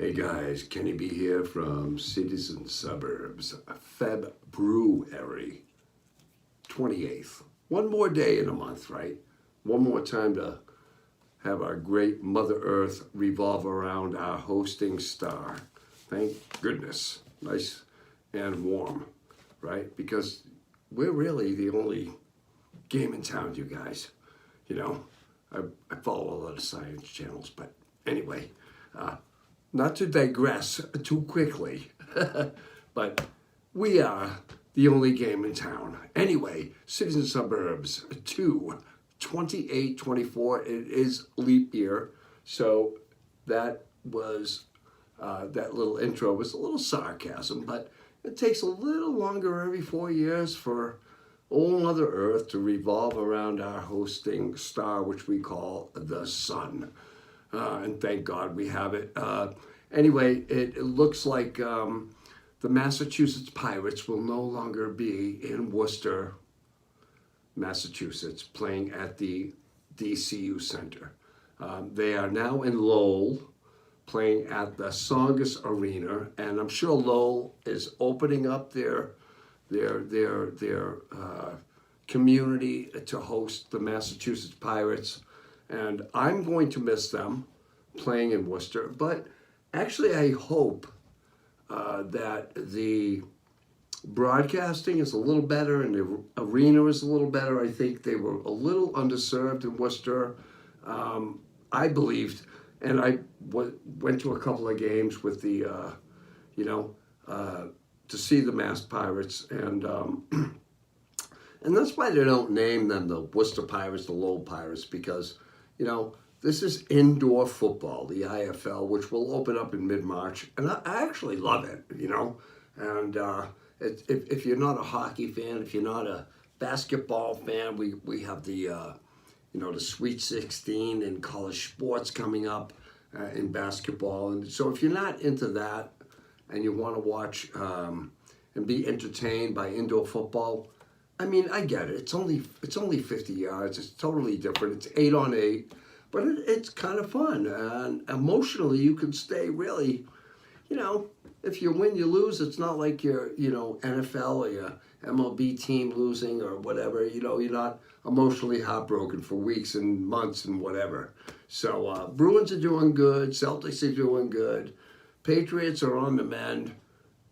Hey guys, Kenny B here from Cities and Suburbs, February 28th. One more day in a month, right? One more time to have our great Mother Earth revolve around our hosting star. Thank goodness. Nice and warm, right? Because we're really the only game in town, you guys. You know, I follow a lot of science channels, but anyway, not to digress too quickly, but we are the only game in town. Anyway, Cities and Suburbs 2/28/24. It is leap year, so that was that little intro was a little sarcasm, but it takes a little longer every 4 years for old Mother Earth to revolve around our hosting star, which we call the sun. And thank God we have it. Anyway, it looks like the Massachusetts Pirates will no longer be in Worcester, Massachusetts, playing at the DCU Center. They are now in Lowell, playing at the Saugus Arena, and I'm sure Lowell is opening up their community to host the Massachusetts Pirates, and I'm going to miss them playing in Worcester. But actually, I hope that the broadcasting is a little better and the arena is a little better. I think they were a little underserved in Worcester. I believed, and I went to a couple of games with the, to see the Mass Pirates, and that's why they don't name them the Worcester Pirates, the Lowell Pirates, because, this is indoor football, the IFL, which will open up in mid-March, and I actually love it, and if you're not a hockey fan, if you're not a basketball fan, we have the, the Sweet 16 in college sports coming up in basketball, and so if you're not into that and you want to watch and be entertained by indoor football, I mean, I get it. It's only 50 yards. It's totally different. It's 8-on-8. But it's kind of fun, and emotionally you can stay really, if you win, you lose. It's not like your, NFL or your MLB team losing or whatever. You're not emotionally heartbroken for weeks and months and whatever. So Bruins are doing good. Celtics are doing good. Patriots are on the mend.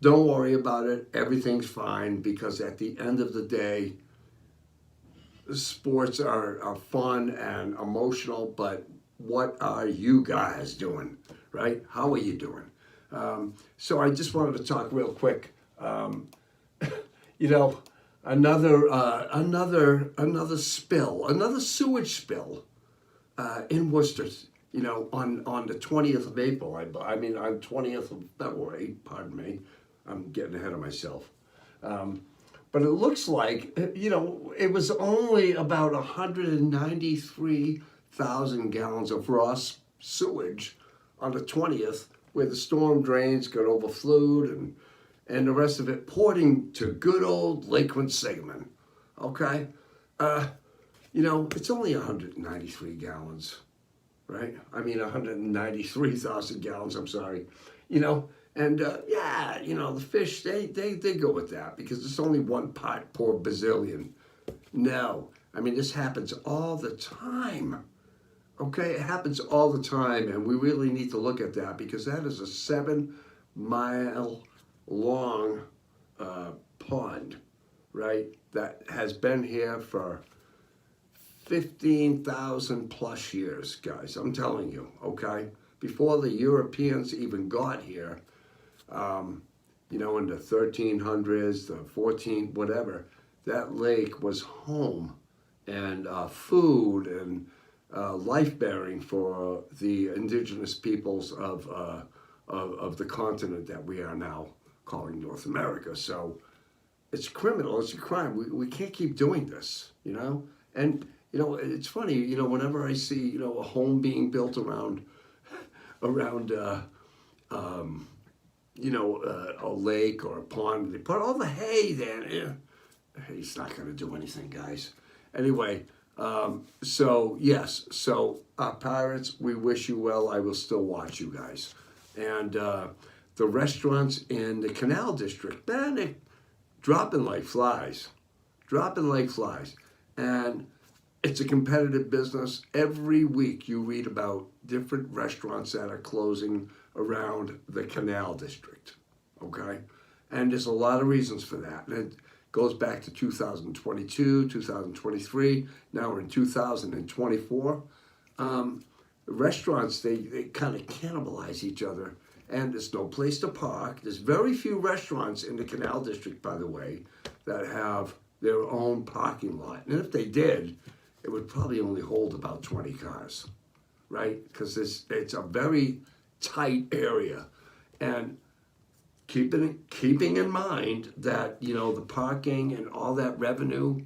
Don't worry about it. Everything's fine, because at the end of the day, sports are fun and emotional, but what are you guys doing, right? How are you doing? So I just wanted to talk real quick. Another spill, another sewage spill in Worcester. On the 20th of April. I mean, on 20th of February. Pardon me, I'm getting ahead of myself. But it looks like, it was only about 193,000 gallons of raw sewage on the 20th, where the storm drains got overflowed and the rest of it poured into good old Lake Quinsigamon. Okay? It's only 193 gallons, right? I mean, 193,000 gallons, I'm sorry. And the fish, they go with that because it's only one part per bazillion. No, I mean, this happens all the time. Okay, it happens all the time, and we really need to look at that, because that is a 7-mile long pond, right? That has been here for 15,000 plus years, guys. I'm telling you, okay? Before the Europeans even got here, in the 1300s, the 14, whatever, that lake was home and food and life-bearing for the indigenous peoples of the continent that we are now calling North America. So it's criminal, it's a crime. We can't keep doing this, And, it's funny, whenever I see, a home being built around a lake or a pond, they put all the hay there. Hay's not going to do anything, guys. Anyway, so yes, so Pirates, we wish you well. I will still watch you guys. And the restaurants in the Canal District, man, they're dropping like flies, dropping like flies. And it's a competitive business. Every week you read about different restaurants that are closing around the Canal District, okay? And there's a lot of reasons for that. And it goes back to 2022, 2023, now we're in 2024. Restaurants, they kind of cannibalize each other, and there's no place to park. There's very few restaurants in the Canal District, by the way, that have their own parking lot. And if they did, it would probably only hold about 20 cars, right? Because it's a very tight area. And keeping in mind that, you know, the parking and all that revenue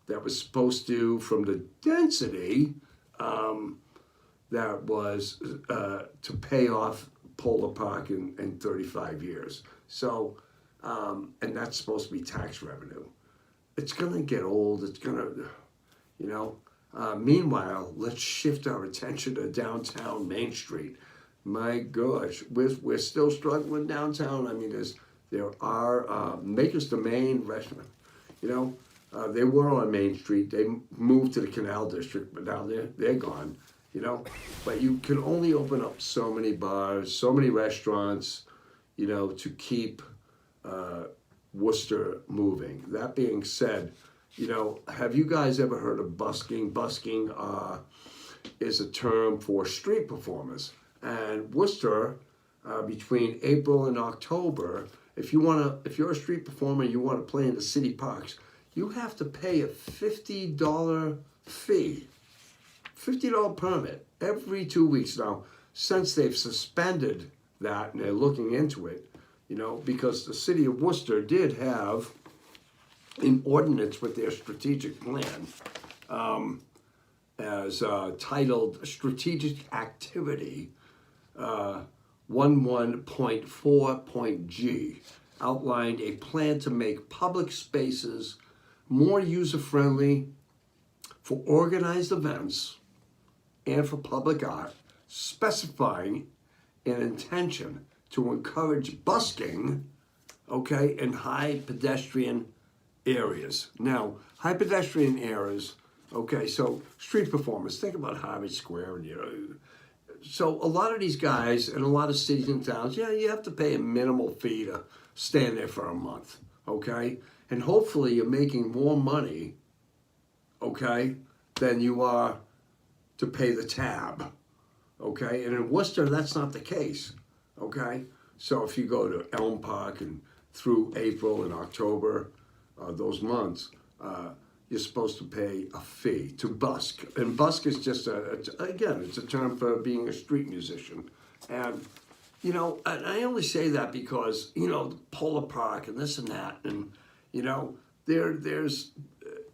that was supposed to, from the density, that was to pay off Polar Park in 35 years. So, and that's supposed to be tax revenue. It's gonna get old, it's gonna, you know. Meanwhile, let's shift our attention to downtown Main Street. My gosh, we're still struggling downtown. I mean, there are Maker's Domain restaurant, you know, they were on Main Street. They moved to the Canal District, but now they're gone, you know. But you can only open up so many bars, so many restaurants, you know, to keep Worcester moving. That being said, you know, have you guys ever heard of busking? Busking is a term for street performers. And Worcester, between April and October, if you're a street performer and you want to play in the city parks, you have to pay a $50 fee, $50 permit every 2 weeks. Now, since they've suspended that and they're looking into it, you know, because the city of Worcester did have an ordinance with their strategic plan as titled Strategic Activity 11.4.g, outlined a plan to make public spaces more user-friendly for organized events and for public art, specifying an intention to encourage busking, okay, in high pedestrian areas. Now, high pedestrian areas, okay, so street performers, think about Harvard Square, and, you know, so a lot of these guys in a lot of cities and towns, yeah, you have to pay a minimal fee to stand there for a month, okay? And hopefully you're making more money, okay, than you are to pay the tab, okay? And in Worcester, that's not the case, okay? So if you go to Elm Park and through April and October, those months, you're supposed to pay a fee to busk. And busk is just, again, it's a term for being a street musician. And, you know, and I only say that because, you know, Polar Park and this and that. And, you know, there's,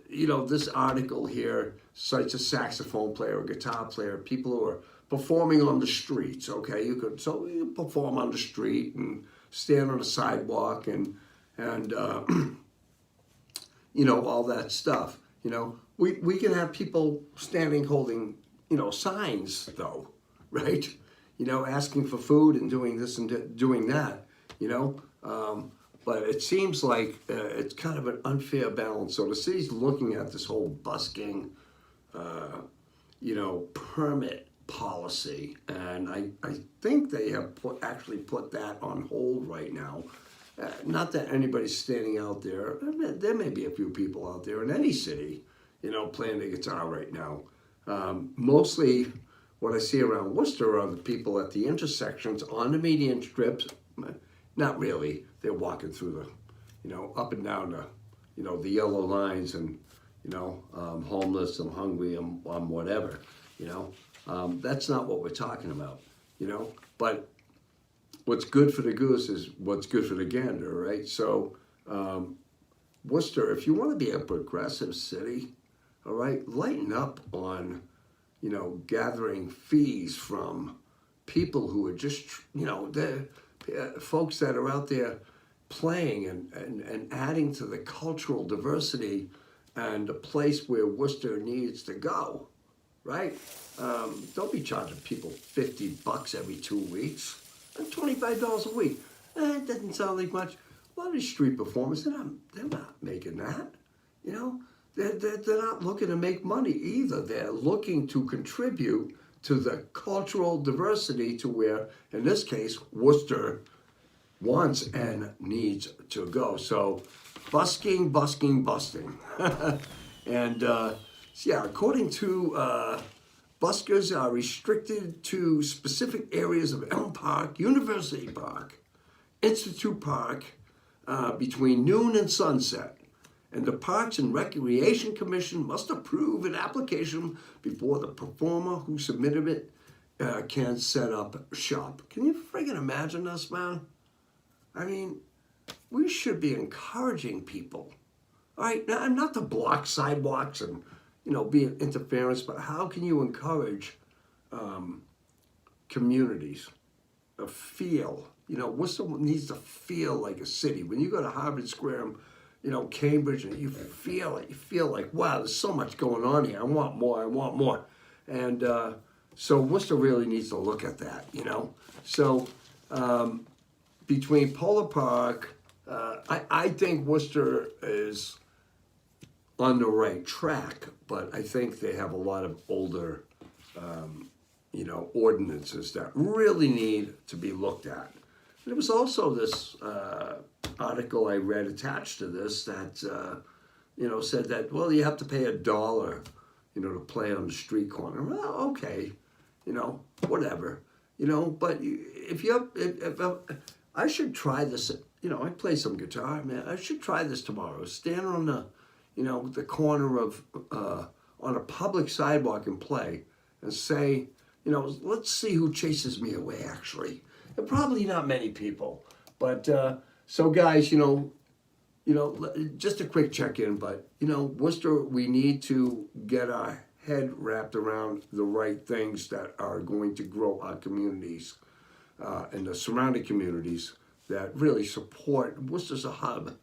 you know, this article here cites a saxophone player, a guitar player, people who are performing on the streets, okay? You perform on the street and stand on the sidewalk and you know, all that stuff. You know, we can have people standing holding, you know, signs though, right? You know, asking for food and doing this and doing that, you know. But it seems like it's kind of an unfair balance. So the city's looking at this whole busking, you know, permit policy, and I think they have actually put that on hold right now. Not that anybody's standing out there. There may be a few people out there in any city, you know, playing the guitar right now. Mostly what I see around Worcester are the people at the intersections on the median strips. Not really. They're walking through the, you know, up and down the, you know, the yellow lines and, you know, I'm homeless, I'm hungry, I'm whatever, you know. That's not what we're talking about, you know. But what's good for the goose is what's good for the gander, right? So, Worcester, if you want to be a progressive city, all right, lighten up on, you know, gathering fees from people who are just, you know, the folks that are out there playing and adding to the cultural diversity and the place where Worcester needs to go, right? Don't be charging people $50 every 2 weeks. $25 a week. It doesn't sound like much. A lot of these street performers, they're not making that. You know, they're not looking to make money either. They're looking to contribute to the cultural diversity to where, in this case, Worcester wants and needs to go. So, busking. And, yeah, according to buskers are restricted to specific areas of Elm Park, University Park, Institute Park, between noon and sunset. And the Parks and Recreation Commission must approve an application before the performer who submitted it can set up shop. Can you friggin' imagine this, man? I mean, we should be encouraging people. All right, now, not to block sidewalks and, be an interference, but how can you encourage communities to feel, Worcester needs to feel like a city. When you go to Harvard Square, Cambridge, and you feel it. You feel like, wow, there's so much going on here. I want more. And so Worcester really needs to look at that, So between Polar Park, I think Worcester is on the right track, but I think they have a lot of older, ordinances that really need to be looked at. There was also this article I read attached to this that, said that, well, you have to pay $1, to play on the street corner. Well, okay, whatever, but if I should try this, I play some guitar, man. I should try this tomorrow. Stand on the, the corner of, on a public sidewalk and play and say, let's see who chases me away, actually. And probably not many people. But, so guys, just a quick check-in, but, Worcester, we need to get our head wrapped around the right things that are going to grow our communities and the surrounding communities that really support. Worcester's a hub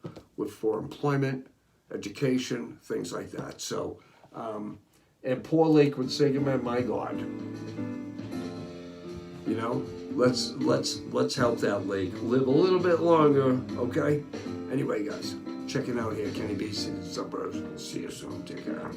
for employment, education, things like that. So, and Poor Lake would say, my God, let's help that lake live a little bit longer, okay? Anyway, guys, checking out here, Kenny B, City Suburbs. See you soon. Take care.